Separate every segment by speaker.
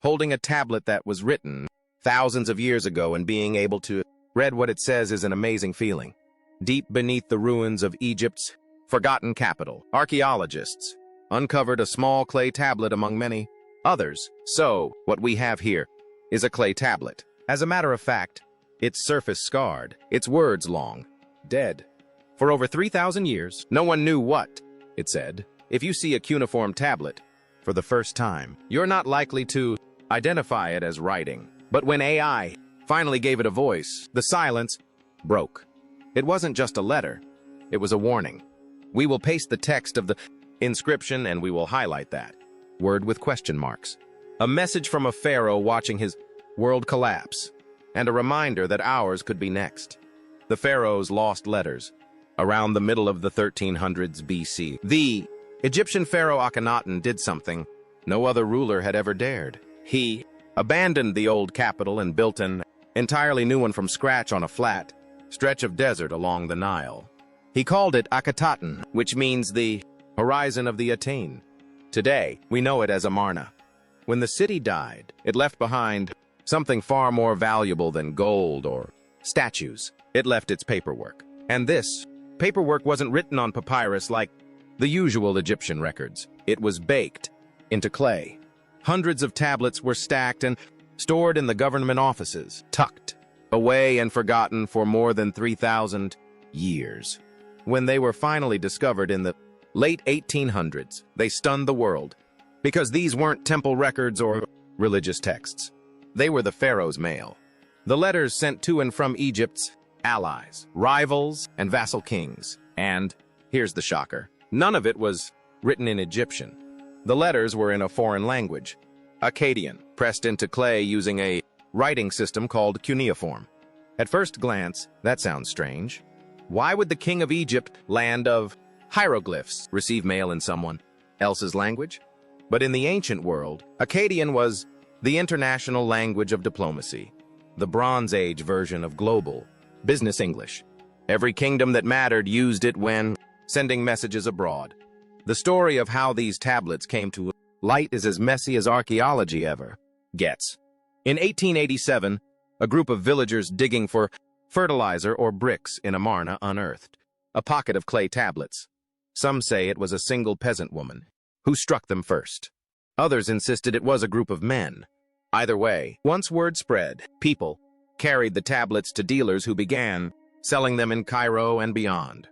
Speaker 1: holding a tablet that was written thousands of years ago, and being able to read what it says is an amazing feeling. Deep beneath the ruins of Egypt's forgotten capital, archaeologists uncovered a small clay tablet among many others. So, what we have here is a clay tablet. As a matter of fact, its surface scarred, its words long, dead. For over 3,000 years, no one knew what it said. If you see a cuneiform tablet for the first time, you're not likely to identify it as writing. But when AI finally gave it a voice, the silence broke. It wasn't just a letter, it was a warning. We will paste the text of the inscription and we will highlight that word with question marks. A message from a pharaoh watching his world collapse, and a reminder that ours could be next. The pharaoh's lost letters. Around the middle of the 1300s BC, the Egyptian pharaoh Akhenaten did something no other ruler had ever dared. He abandoned the old capital and built an entirely new one from scratch on a flat stretch of desert along the Nile. He called it Akhenaten, which means the horizon of the Atene. Today, we know it as Amarna. When the city died, it left behind something far more valuable than gold or statues. It left its paperwork. And this paperwork wasn't written on papyrus like the usual Egyptian records. It was baked into clay. Hundreds of tablets were stacked and stored in the government offices, tucked away and forgotten for more than 3,000 years. When they were finally discovered in the late 1800s, they stunned the world, because these weren't temple records or religious texts. They were the pharaoh's mail. The letters sent to and from Egypt's allies, rivals, and vassal kings. And here's the shocker. None of it was written in Egyptian. The letters were in a foreign language, Akkadian, pressed into clay using a writing system called cuneiform. At first glance, that sounds strange. Why would the king of Egypt, land of hieroglyphs, receive mail in someone else's language? But in the ancient world, Akkadian was the international language of diplomacy, the Bronze Age version of global business English. Every kingdom that mattered used it when sending messages abroad. The story of how these tablets came to light is as messy as archaeology ever gets. In 1887, a group of villagers digging for fertilizer or bricks in Amarna unearthed a pocket of clay tablets. Some say it was a single peasant woman who struck them first. Others insisted it was a group of men. Either way, once word spread, people carried the tablets to dealers who began selling them in Cairo and beyond.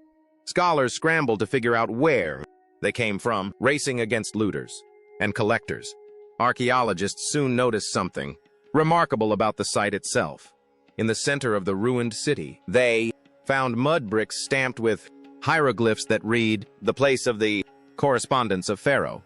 Speaker 1: Scholars scrambled to figure out where they came from, racing against looters and collectors. Archaeologists soon noticed something remarkable about the site itself. In the center of the ruined city, they found mud bricks stamped with hieroglyphs that read, "The place of the correspondence of Pharaoh."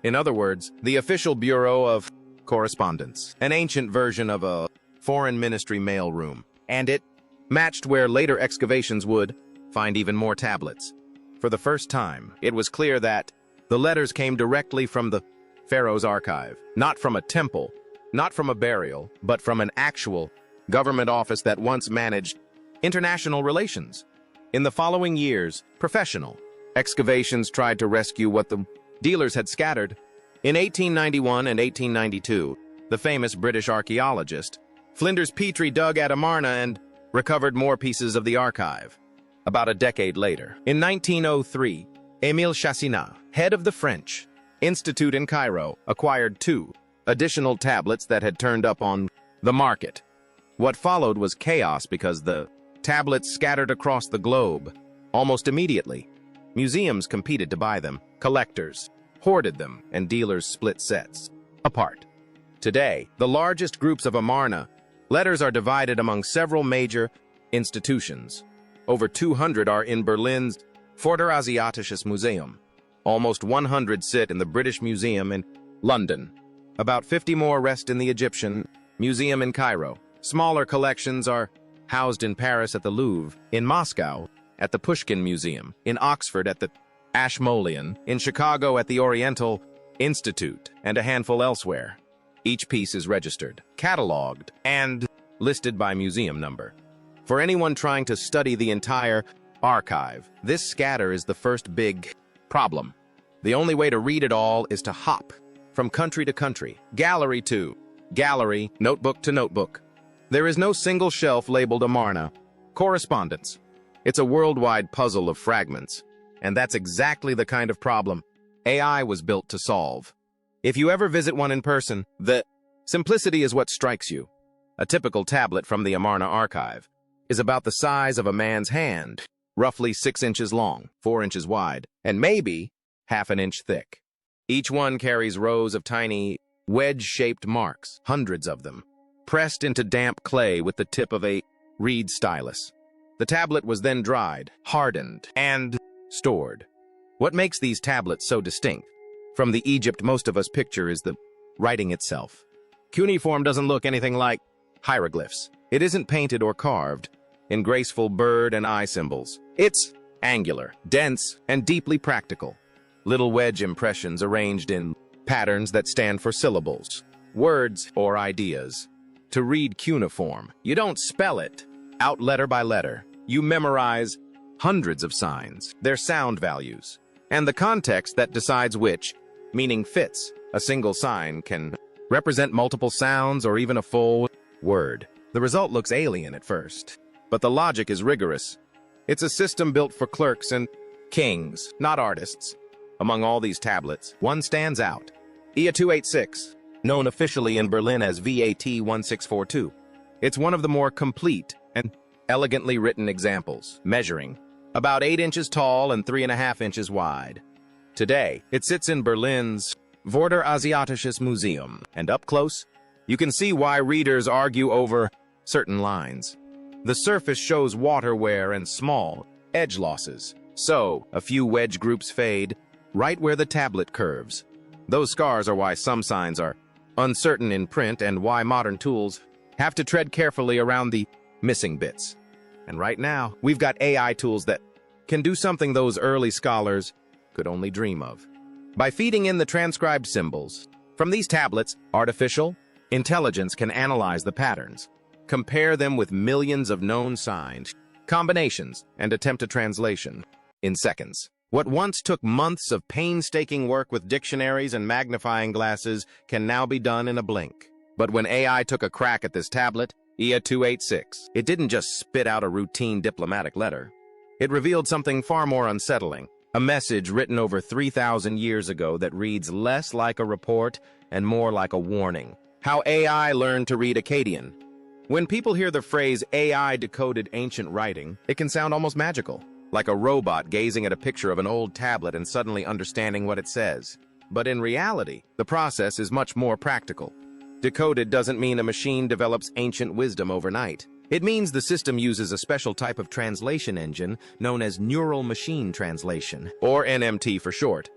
Speaker 1: In other words, the official Bureau of Correspondence, an ancient version of a foreign ministry mail room. And it matched where later excavations would find even more tablets. For the first time, it was clear that the letters came directly from the Pharaoh's archive, not from a temple, not from a burial, but from an actual government office that once managed international relations. In the following years, professional excavations tried to rescue what the dealers had scattered. In 1891 and 1892, the famous British archaeologist Flinders Petrie dug at Amarna and recovered more pieces of the archive. About a decade later, in 1903, Émile Chassinat, head of the French Institute in Cairo, acquired 2 additional tablets that had turned up on the market. What followed was chaos because the tablets scattered across the globe almost immediately. Museums competed to buy them, collectors hoarded them, and dealers split sets apart. Today, the largest groups of Amarna letters are divided among several major institutions. Over 200 are in Berlin's Vorderasiatisches Museum. Almost 100 sit in the British Museum in London. About 50 more rest in the Egyptian Museum in Cairo. Smaller collections are housed in Paris at the Louvre, in Moscow at the Pushkin Museum, in Oxford at the Ashmolean, in Chicago at the Oriental Institute, and a handful elsewhere. Each piece is registered, cataloged, and listed by museum number. For anyone trying to study the entire archive, this scatter is the first big problem. The only way to read it all is to hop from country to country, gallery to gallery, notebook to notebook. There is no single shelf labeled Amarna. Correspondence. It's a worldwide puzzle of fragments. And that's exactly the kind of problem AI was built to solve. If you ever visit one in person, the simplicity is what strikes you. A typical tablet from the Amarna archive is about the size of a man's hand, roughly 6 inches long, 4 inches wide, and maybe half an inch thick. Each one carries rows of tiny, wedge-shaped marks, hundreds of them, pressed into damp clay with the tip of a reed stylus. The tablet was then dried, hardened, and stored. What makes these tablets so distinct from the Egypt most of us picture is the writing itself. Cuneiform doesn't look anything like hieroglyphs. It isn't painted or carved in graceful bird and eye symbols. It's angular, dense, and deeply practical. Little wedge impressions arranged in patterns that stand for syllables, words, or ideas. To read cuneiform, you don't spell it out letter by letter. You memorize hundreds of signs, their sound values, and the context that decides which meaning fits. A single sign can represent multiple sounds or even a full word. The result looks alien at first, but the logic is rigorous. It's a system built for clerks and kings, not artists. Among all these tablets, one stands out. IA 286, known officially in Berlin as VAT 1642. It's one of the more complete and elegantly written examples, measuring about 8 inches tall and 3.5 inches wide. Today, it sits in Berlin's Vorderasiatisches Museum, and up close, you can see why readers argue over certain lines. The surface shows water wear and small edge losses, so a few wedge groups fade right where the tablet curves. Those scars are why some signs are uncertain in print and why modern tools have to tread carefully around the missing bits. And right now, we've got AI tools that can do something those early scholars could only dream of. By feeding in the transcribed symbols from these tablets, artificial intelligence can analyze the patterns, compare them with millions of known signs, combinations, and attempt a translation in seconds. What once took months of painstaking work with dictionaries and magnifying glasses can now be done in a blink. But when AI took a crack at this tablet, IA 286, it didn't just spit out a routine diplomatic letter. It revealed something far more unsettling, a message written over 3,000 years ago that reads less like a report and more like a warning. How AI learned to read Akkadian. When people hear the phrase AI decoded ancient writing, it can sound almost magical, like a robot gazing at a picture of an old tablet and suddenly understanding what it says. But in reality, the process is much more practical. Decoded doesn't mean a machine develops ancient wisdom overnight. It means the system uses a special type of translation engine known as neural machine translation, or NMT for short.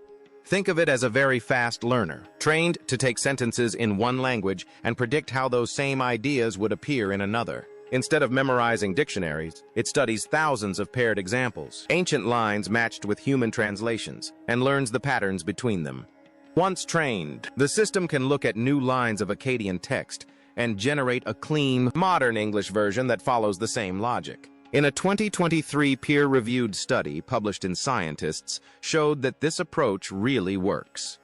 Speaker 1: Think of it as a very fast learner, trained to take sentences in one language and predict how those same ideas would appear in another. Instead of memorizing dictionaries, it studies thousands of paired examples, ancient lines matched with human translations, and learns the patterns between them. Once trained, the system can look at new lines of Akkadian text and generate a clean, modern English version that follows the same logic. In a 2023 peer-reviewed study published in Scientists showed that this approach really works.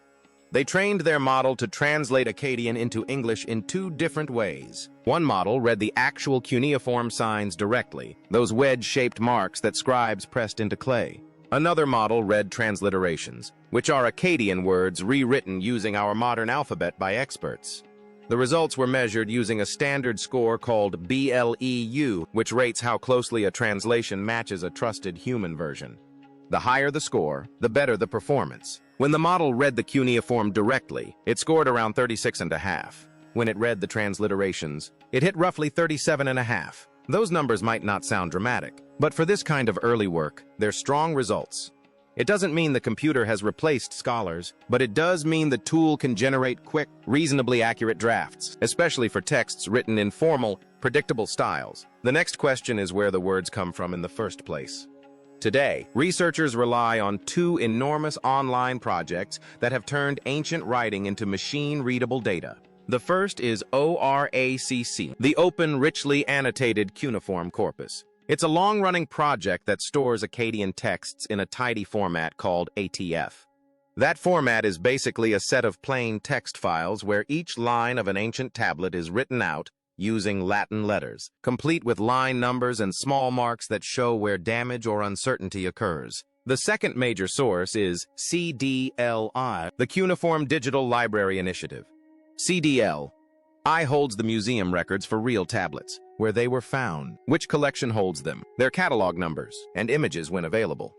Speaker 1: They trained their model to translate Akkadian into English in 2 different ways. One model read the actual cuneiform signs directly, those wedge-shaped marks that scribes pressed into clay. Another model read transliterations, which are Akkadian words rewritten using our modern alphabet by experts. The results were measured using a standard score called BLEU, which rates how closely a translation matches a trusted human version. The higher the score, the better the performance. When the model read the cuneiform directly, it scored around 36.5. When it read the transliterations, it hit roughly 37.5. Those numbers might not sound dramatic, but for this kind of early work, they're strong results. It doesn't mean the computer has replaced scholars, but it does mean the tool can generate quick, reasonably accurate drafts, especially for texts written in formal, predictable styles. The next question is where the words come from in the first place. Today, researchers rely on 2 enormous online projects that have turned ancient writing into machine-readable data. The first is ORACC, the Open Richly Annotated Cuneiform Corpus. It's a long-running project that stores Akkadian texts in a tidy format called ATF. That format is basically a set of plain text files where each line of an ancient tablet is written out using Latin letters, complete with line numbers and small marks that show where damage or uncertainty occurs. The second major source is CDLI, the Cuneiform Digital Library Initiative. CDLI holds the museum records for real tablets, where they were found, which collection holds them, their catalog numbers, and images when available.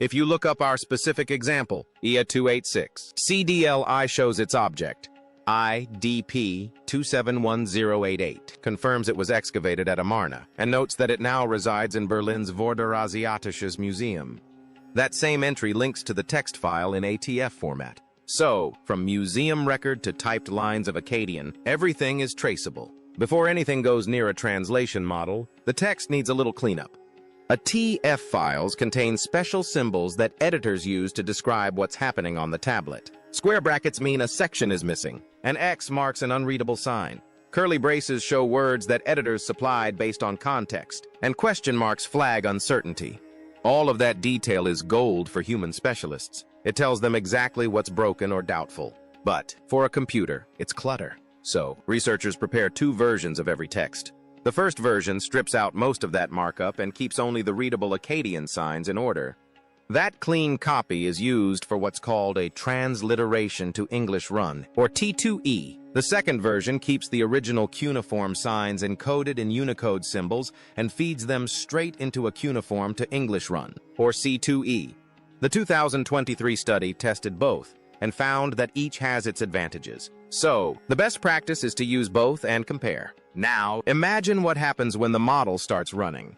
Speaker 1: If you look up our specific example, IA286, CDLI shows its object, IDP 271088, confirms it was excavated at Amarna, and notes that it now resides in Berlin's Vorderasiatisches Museum. That same entry links to the text file in ATF format. So, from museum record to typed lines of Akkadian, everything is traceable. Before anything goes near a translation model, the text needs a little cleanup. ATF files contain special symbols that editors use to describe what's happening on the tablet. Square brackets mean a section is missing. An X marks an unreadable sign. Curly braces show words that editors supplied based on context, and question marks flag uncertainty. All of that detail is gold for human specialists. It tells them exactly what's broken or doubtful. But for a computer, it's clutter. So, researchers prepare two versions of every text. The first version strips out most of that markup and keeps only the readable Akkadian signs in order. That clean copy is used for what's called a transliteration to English run, or T2E. The second version keeps the original cuneiform signs encoded in Unicode symbols and feeds them straight into a cuneiform to English run, or C2E. The 2023 study tested both and found that each has its advantages. So, the best practice is to use both and compare. Now, imagine what happens when the model starts running.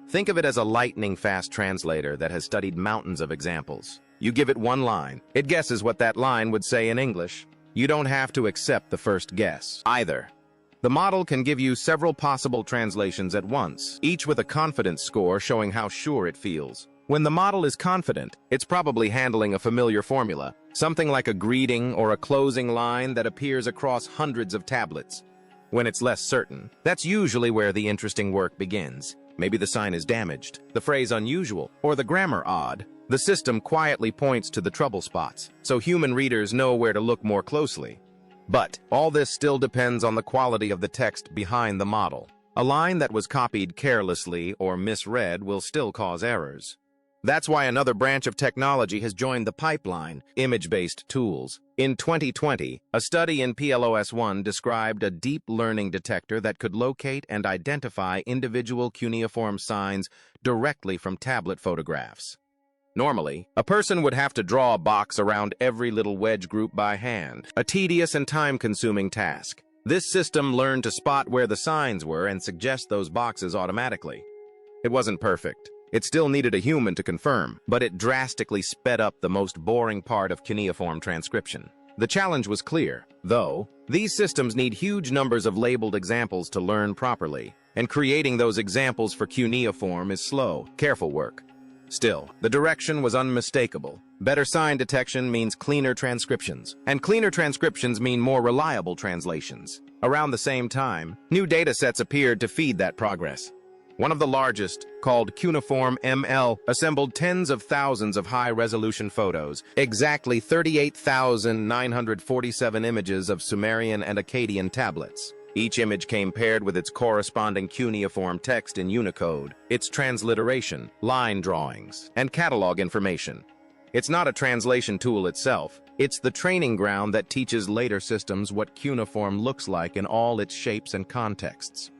Speaker 1: Think of it as a lightning-fast translator that has studied mountains of examples. You give it one line. It guesses what that line would say in English. You don't have to accept the first guess, either. The model can give you several possible translations at once, each with a confidence score showing how sure it feels. When the model is confident, it's probably handling a familiar formula, something like a greeting or a closing line that appears across hundreds of tablets. When it's less certain, that's usually where the interesting work begins. Maybe the sign is damaged, the phrase unusual, or the grammar odd. The system quietly points to the trouble spots, so human readers know where to look more closely. But all this still depends on the quality of the text behind the model. A line that was copied carelessly or misread will still cause errors. That's why another branch of technology has joined the pipeline, image-based tools. In 2020, a study in PLOS1 described a deep learning detector that could locate and identify individual cuneiform signs directly from tablet photographs. Normally, a person would have to draw a box around every little wedge group by hand, a tedious and time-consuming task. This system learned to spot where the signs were and suggest those boxes automatically. It wasn't perfect. It still needed a human to confirm, but it drastically sped up the most boring part of cuneiform transcription. The challenge was clear, though. These systems need huge numbers of labeled examples to learn properly, and creating those examples for cuneiform is slow, careful work. Still, the direction was unmistakable. Better sign detection means cleaner transcriptions, and cleaner transcriptions mean more reliable translations. Around the same time, new datasets appeared to feed that progress. One of the largest, called Cuneiform ML, assembled tens of thousands of high-resolution photos, exactly 38,947 images of Sumerian and Akkadian tablets. Each image came paired with its corresponding cuneiform text in Unicode, its transliteration, line drawings, and catalog information. It's not a translation tool itself. It's the training ground that teaches later systems what cuneiform looks like in all its shapes and contexts.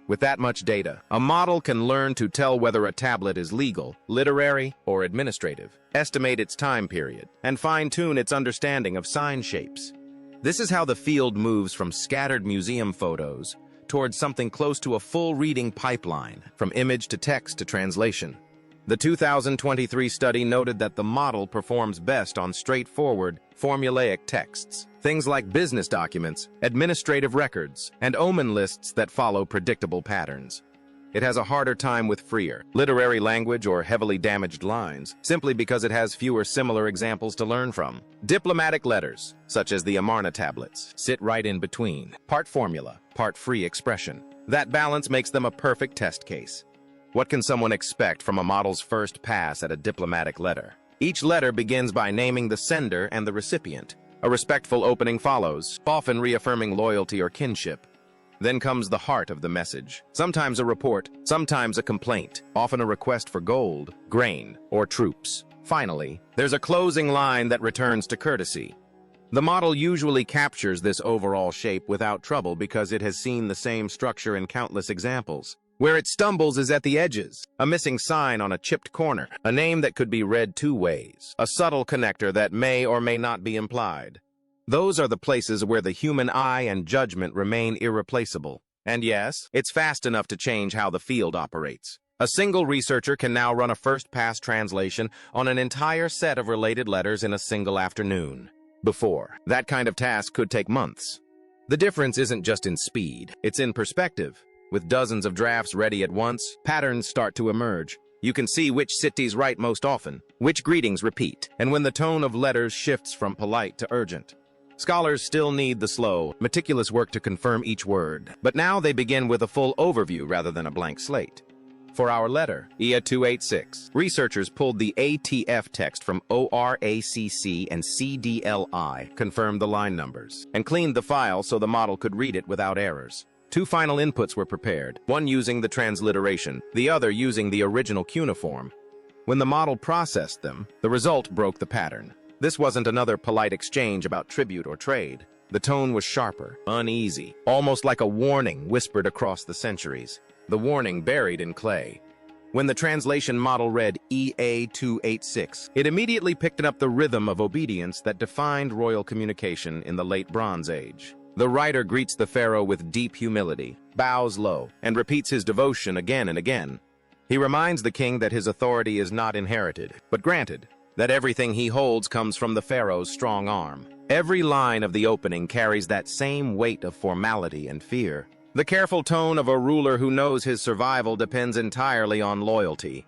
Speaker 1: With that much data, a model can learn to tell whether a tablet is legal, literary, or administrative, estimate its time period, and fine-tune its understanding of sign shapes. This is how the field moves from scattered museum photos towards something close to a full reading pipeline, from image to text to translation. The 2023 study noted that the model performs best on straightforward, formulaic texts, things like business documents, administrative records, and omen lists that follow predictable patterns. It has a harder time with freer, literary language or heavily damaged lines, simply because it has fewer similar examples to learn from. Diplomatic letters, such as the Amarna tablets, sit right in between, part formula, part free expression. That balance makes them a perfect test case. What can someone expect from a model's first pass at a diplomatic letter? Each letter begins by naming the sender and the recipient. A respectful opening follows, often reaffirming loyalty or kinship. Then comes the heart of the message. Sometimes a report, sometimes a complaint, often a request for gold, grain, or troops. Finally, there's a closing line that returns to courtesy. The model usually captures this overall shape without trouble because it has seen the same structure in countless examples. Where it stumbles is at the edges, a missing sign on a chipped corner, a name that could be read two ways, a subtle connector that may or may not be implied. Those are the places where the human eye and judgment remain irreplaceable. And yes, it's fast enough to change how the field operates. A single researcher can now run a first-pass translation on an entire set of related letters in a single afternoon. Before, that kind of task could take months. The difference isn't just in speed, it's in perspective. With dozens of drafts ready at once, patterns start to emerge. You can see which cities write most often, which greetings repeat, and when the tone of letters shifts from polite to urgent. Scholars still need the slow, meticulous work to confirm each word, but now they begin with a full overview rather than a blank slate. For our letter, IA 286, researchers pulled the ATF text from ORACC and CDLI, confirmed the line numbers, and cleaned the file so the model could read it without errors. Two final inputs were prepared, one using the transliteration, the other using the original cuneiform. When the model processed them, the result broke the pattern. This wasn't another polite exchange about tribute or trade. The tone was sharper, uneasy, almost like a warning whispered across the centuries. The warning buried in clay. When the translation model read EA 286, it immediately picked up the rhythm of obedience that defined royal communication in the late Bronze Age. The writer greets the pharaoh with deep humility, bows low, and repeats his devotion again and again. He reminds the king that his authority is not inherited, but granted, that everything he holds comes from the pharaoh's strong arm. Every line of the opening carries that same weight of formality and fear. The careful tone of a ruler who knows his survival depends entirely on loyalty.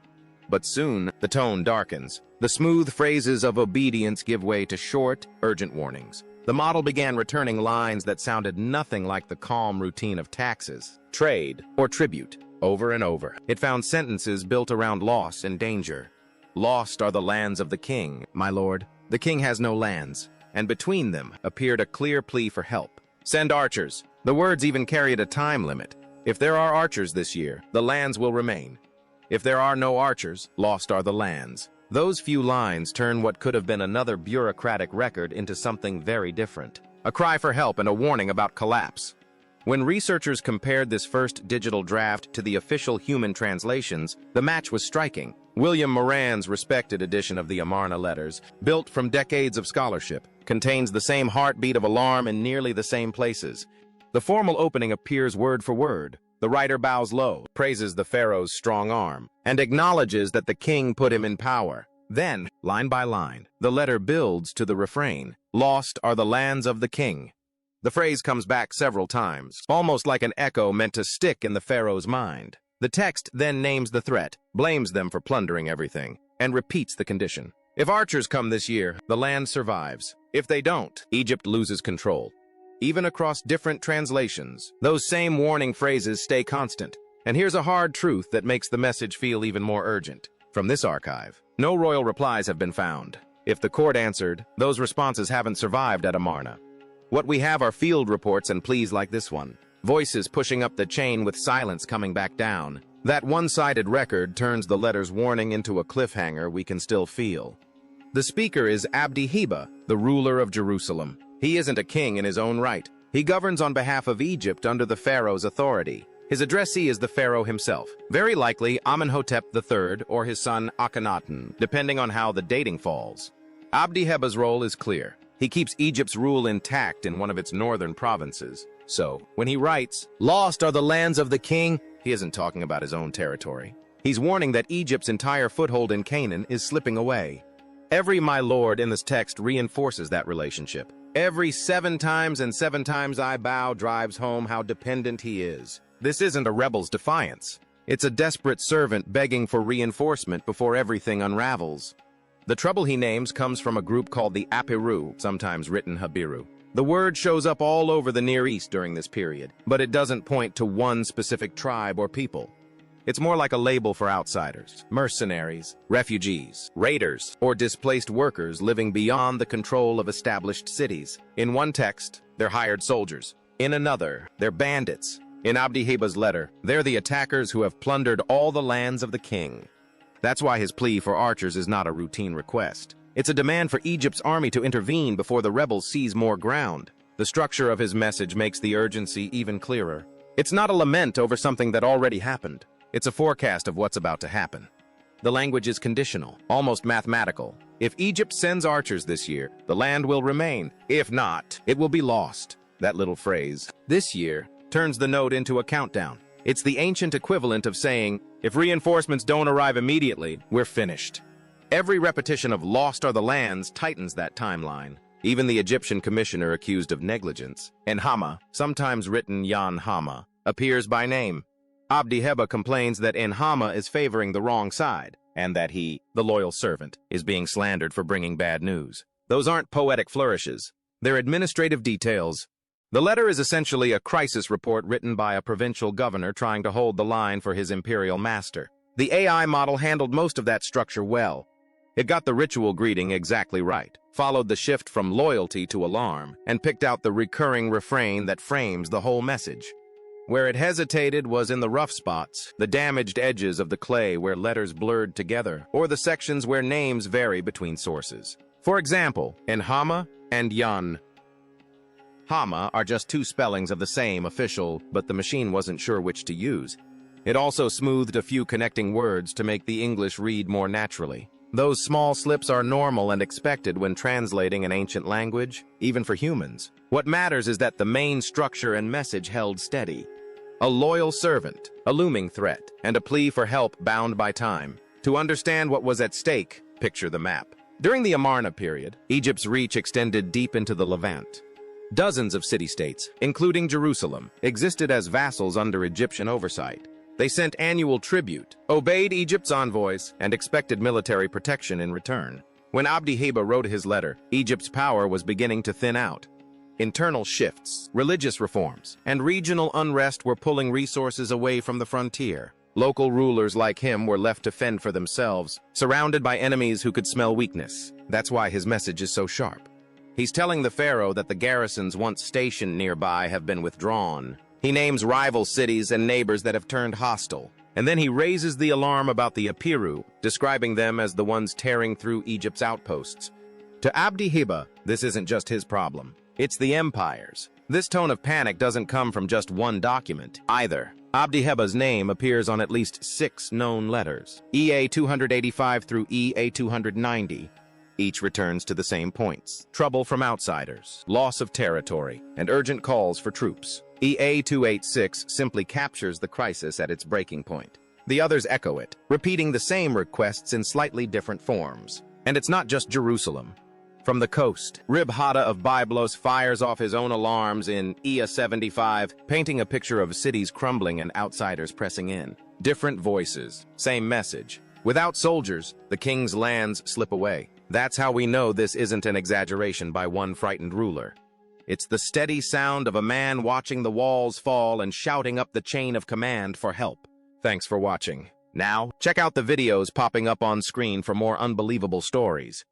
Speaker 1: But soon, the tone darkens. The smooth phrases of obedience give way to short, urgent warnings. The model began returning lines that sounded nothing like the calm routine of taxes, trade, or tribute. Over and over, it found sentences built around loss and danger. Lost are the lands of the king, my lord. The king has no lands. And between them appeared a clear plea for help. Send archers. The words even carried a time limit. If there are archers this year, the lands will remain. If there are no archers, lost are the lands. Those few lines turn what could have been another bureaucratic record into something very different. A cry for help and a warning about collapse. When researchers compared this first digital draft to the official human translations, the match was striking. William Moran's respected edition of the Amarna letters, built from decades of scholarship, contains the same heartbeat of alarm in nearly the same places. The formal opening appears word for word. The writer bows low, praises the pharaoh's strong arm, and acknowledges that the king put him in power. Then, line by line, the letter builds to the refrain, "Lost are the lands of the king." The phrase comes back several times, almost like an echo meant to stick in the pharaoh's mind. The text then names the threat, blames them for plundering everything, and repeats the condition. If archers come this year, the land survives. If they don't, Egypt loses control. Even across different translations, those same warning phrases stay constant. And here's a hard truth that makes the message feel even more urgent. From this archive, no royal replies have been found. If the court answered, those responses haven't survived at Amarna. What we have are field reports and pleas like this one. Voices pushing up the chain with silence coming back down. That one-sided record turns the letter's warning into a cliffhanger we can still feel. The speaker is Abdi Heba, the ruler of Jerusalem. He isn't a king in his own right. He governs on behalf of Egypt under the pharaoh's authority. His addressee is the pharaoh himself, very likely Amenhotep III or his son Akhenaten, depending on how the dating falls. Abdi Heba's role is clear. He keeps Egypt's rule intact in one of its northern provinces. So, when he writes, "Lost are the lands of the king," he isn't talking about his own territory. He's warning that Egypt's entire foothold in Canaan is slipping away. Every "my lord" in this text reinforces that relationship. Every 7 times and 7 times I bow drives home how dependent he is. This isn't a rebel's defiance. It's a desperate servant begging for reinforcement before everything unravels. The trouble he names comes from a group called the Apiru, sometimes written Habiru. The word shows up all over the Near East during this period, but it doesn't point to one specific tribe or people. It's more like a label for outsiders, mercenaries, refugees, raiders, or displaced workers living beyond the control of established cities. In one text, they're hired soldiers. In another, they're bandits. In Abdi Heba's letter, they're the attackers who have plundered all the lands of the king. That's why his plea for archers is not a routine request. It's a demand for Egypt's army to intervene before the rebels seize more ground. The structure of his message makes the urgency even clearer. It's not a lament over something that already happened. It's a forecast of what's about to happen. The language is conditional, almost mathematical. If Egypt sends archers this year, the land will remain. If not, it will be lost. That little phrase, "this year," turns the note into a countdown. It's the ancient equivalent of saying, if reinforcements don't arrive immediately, we're finished. Every repetition of "lost are the lands" tightens that timeline. Even the Egyptian commissioner accused of negligence, Enhama, sometimes written Yan Hama, appears by name. Abdi Heba complains that Enhama is favoring the wrong side, and that he, the loyal servant, is being slandered for bringing bad news. Those aren't poetic flourishes. They're administrative details. The letter is essentially a crisis report written by a provincial governor trying to hold the line for his imperial master. The AI model handled most of that structure well. It got the ritual greeting exactly right, followed the shift from loyalty to alarm, and picked out the recurring refrain that frames the whole message. Where it hesitated was in the rough spots, the damaged edges of the clay where letters blurred together, or the sections where names vary between sources. For example, Enhama and Yan Hama are just two spellings of the same official, but the machine wasn't sure which to use. It also smoothed a few connecting words to make the English read more naturally. Those small slips are normal and expected when translating an ancient language, even for humans. What matters is that the main structure and message held steady. A loyal servant, a looming threat, and a plea for help bound by time. To understand what was at stake, picture the map. During the Amarna period, Egypt's reach extended deep into the Levant. Dozens of city-states, including Jerusalem, existed as vassals under Egyptian oversight. They sent annual tribute, obeyed Egypt's envoys, and expected military protection in return. When Abdi Heba wrote his letter, Egypt's power was beginning to thin out. Internal shifts, religious reforms, and regional unrest were pulling resources away from the frontier. Local rulers like him were left to fend for themselves, surrounded by enemies who could smell weakness. That's why his message is so sharp. He's telling the pharaoh that the garrisons once stationed nearby have been withdrawn. He names rival cities and neighbors that have turned hostile. And then he raises the alarm about the Apiru, describing them as the ones tearing through Egypt's outposts. To Abdi Heba, this isn't just his problem. It's the empire's. This tone of panic doesn't come from just one document, either. Abdi Heba's name appears on at least 6 known letters, EA 285 through EA 290. Each returns to the same points: trouble from outsiders, loss of territory, and urgent calls for troops. EA 286 simply captures the crisis at its breaking point. The others echo it, repeating the same requests in slightly different forms. And it's not just Jerusalem. From the coast, Rib Hada of Byblos fires off his own alarms in EA 75, painting a picture of cities crumbling and outsiders pressing in. Different voices, same message. Without soldiers, the king's lands slip away. That's how we know this isn't an exaggeration by one frightened ruler. It's the steady sound of a man watching the walls fall and shouting up the chain of command for help. Thanks for watching. Now, check out the videos popping up on screen for more unbelievable stories.